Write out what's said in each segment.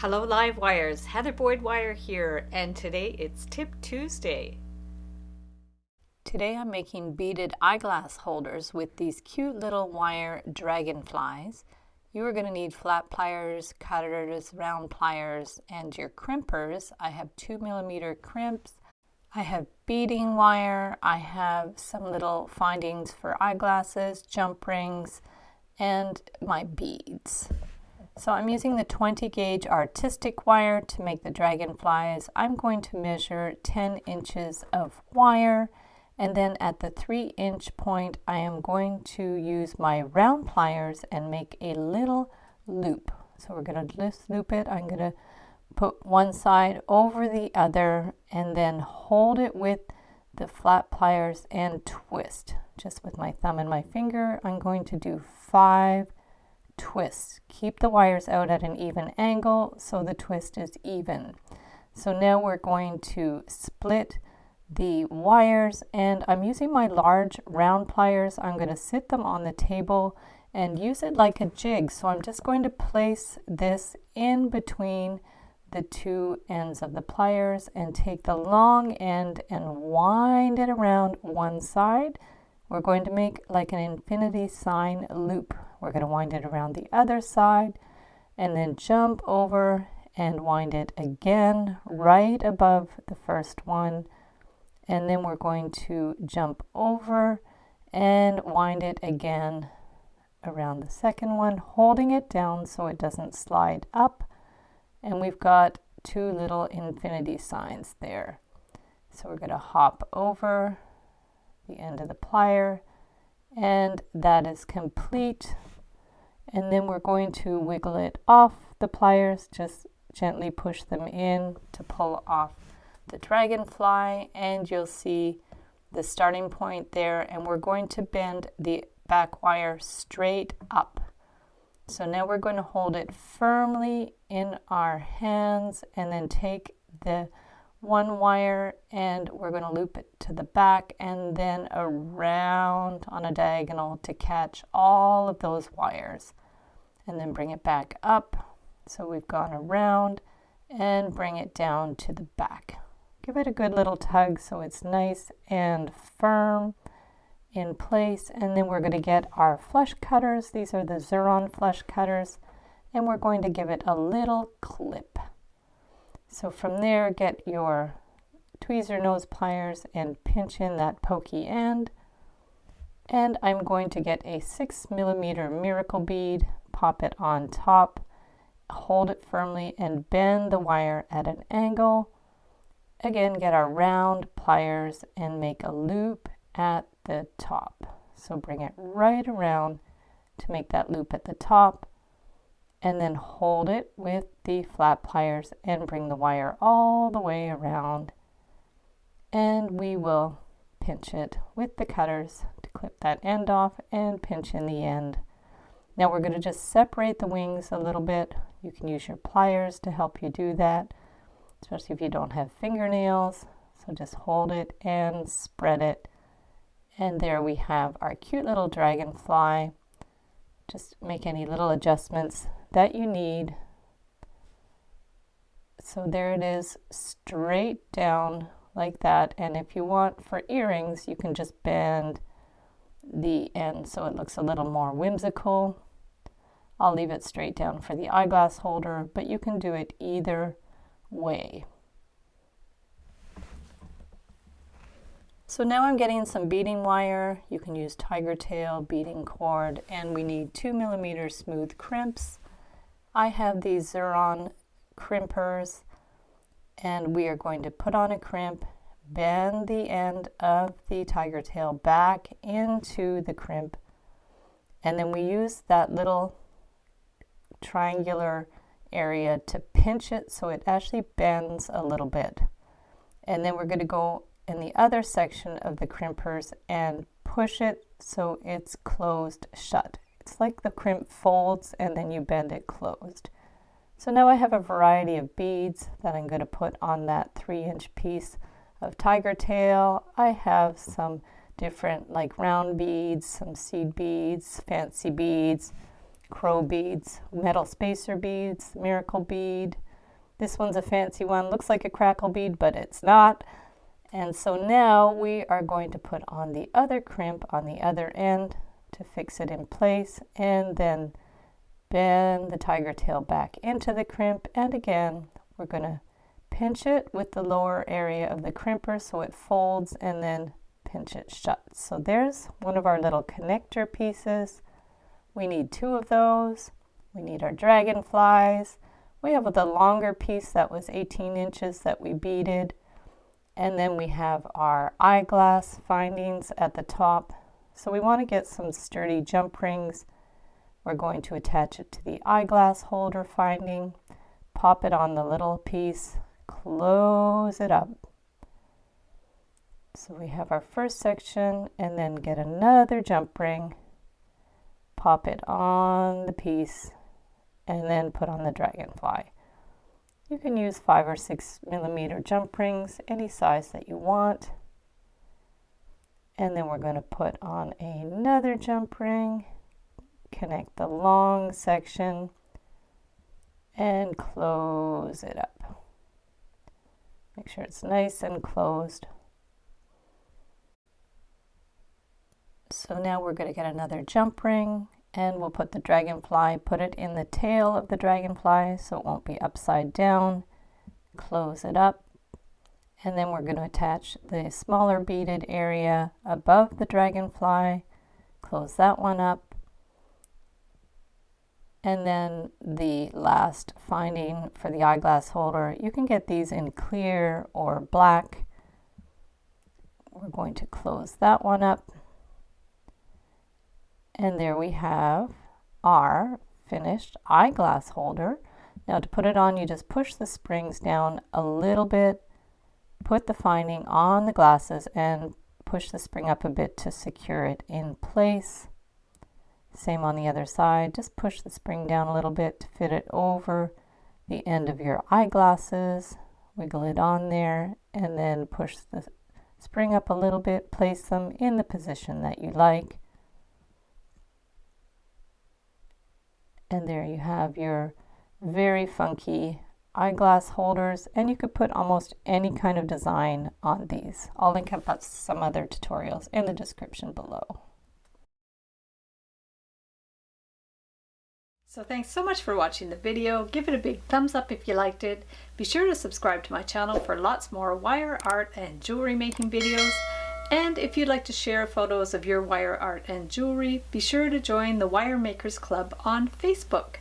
Hello Live Wires, Heather Boyd Wire here, and today it's Tip Tuesday. Today I'm making beaded eyeglass holders with these cute little wire dragonflies. You are going to need flat pliers, cutters, round pliers, and your crimpers. I have 2mm crimps. I have beading wire. I have some little findings for eyeglasses, jump rings, and my beads. So I'm using the 20 gauge artistic wire to make the dragonflies. I'm going to measure 10 inches of wire, and then at the 3-inch point I am going to use my round pliers and make a little loop. So we're going to loop it. I'm going to put one side over the other and then hold it with the flat pliers and twist. Just with my thumb and my finger, I'm going to do 5 twists. Keep the wires out at an even angle so the twist is even. So now we're going to split the wires, and I'm using my large round pliers. I'm going to sit them on the table and use it like a jig. So I'm just going to place this in between the two ends of the pliers and take the long end and wind it around one side. We're going to make like an infinity sign loop. We're going to wind it around the other side and then jump over and wind it again right above the first one. And then we're going to jump over and wind it again around the second one, holding it down so it doesn't slide up. And we've got 2 little infinity signs there. So we're going to hop over the end of the plier, and that is complete. And then we're going to wiggle it off the pliers, just gently push them in to pull off the dragonfly, and you'll see the starting point there, and we're going to bend the back wire straight up. So now we're going to hold it firmly in our hands and then take the one wire and we're going to loop it to the back and then around on a diagonal to catch all of those wires, and then bring it back up. So we've gone around and bring it down to the back. Give it a good little tug so it's nice and firm in place, and then we're going to get our flush cutters. These are the Xuron flush cutters, and we're going to give it a little clip. So from there, get your tweezer nose pliers and pinch in that pokey end. And I'm going to get a 6mm miracle bead, pop it on top, hold it firmly, and bend the wire at an angle. Again, get our round pliers and make a loop at the top. So bring it right around to make that loop at the top, and then hold it with the flat pliers and bring the wire all the way around, and we will pinch it with the cutters to clip that end off and pinch in the end. Now we're going to just separate the wings a little bit. You can use your pliers to help you do that, especially if you don't have fingernails. So just hold it and spread it, and there we have our cute little dragonfly. Just make any little adjustments that you need. So there it is, straight down like that. And if you want for earrings, you can just bend the end so it looks a little more whimsical. I'll leave it straight down for the eyeglass holder, but you can do it either way. So now I'm getting some beading wire. You can use tiger tail, beading cord, and we need 2mm smooth crimps. I have these Xuron crimpers, and we are going to put on a crimp, bend the end of the tiger tail back into the crimp, and then we use that little triangular area to pinch it so it actually bends a little bit. And then we're going to go in the other section of the crimpers and push it so it's closed shut. It's like the crimp folds and then you bend it closed. So now I have a variety of beads that I'm going to put on that 3-inch piece of tiger tail. I have some different like round beads, some seed beads, fancy beads, crow beads, metal spacer beads, miracle bead, This one's a fancy one, looks like a crackle bead, but it's not. And so now we are going to put on the other crimp on the other end to fix it in place, and then bend the tiger tail back into the crimp, and again we're going to pinch it with the lower area of the crimper so it folds, and then pinch it shut. So there's one of our little connector pieces. We need 2 of those. We need our dragonflies. We have the longer piece that was 18 inches that we beaded, and then we have our eyeglass findings at the top. So we want to get some sturdy jump rings. We're going to attach it to the eyeglass holder finding, pop it on the little piece, close it up. So we have our first section, and then get another jump ring, pop it on the piece, and then put on the dragonfly. You can use 5 or 6 millimeter jump rings, any size that you want. And then we're going to put on another jump ring, connect the long section, and close it up. Make sure it's nice and closed. So now we're going to get another jump ring, and we'll put the dragonfly, put it in the tail of the dragonfly so it won't be upside down. Close it up. And then we're going to attach the smaller beaded area above the dragonfly, close that one up, and then the last finding for the eyeglass holder. You can get these in clear or black. We're going to close that one up, and there we have our finished eyeglass holder. Now to put it on, you just push the springs down a little bit, put the finding on the glasses, and push the spring up a bit to secure it in place. Same on the other side, just push the spring down a little bit to fit it over the end of your eyeglasses, wiggle it on there, and then push the spring up a little bit, place them in the position that you like. And there you have your very funky eyeglass holders, and you could put almost any kind of design on these. I'll link up some other tutorials in the description below. So thanks so much for watching the video. Give it a big thumbs up if you liked it. Be sure to subscribe to my channel for lots more wire art and jewelry making videos. And if you'd like to share photos of your wire art and jewelry, be sure to join the Wire Makers Club on Facebook.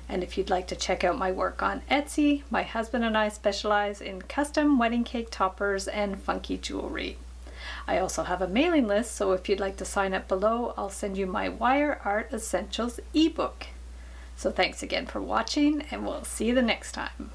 And if you'd like to check out my work on Etsy, my husband and I specialize in custom wedding cake toppers and funky jewelry. I also have a mailing list, so if you'd like to sign up below, I'll send you my Wire Art Essentials ebook. So thanks again for watching, and we'll see you the next time.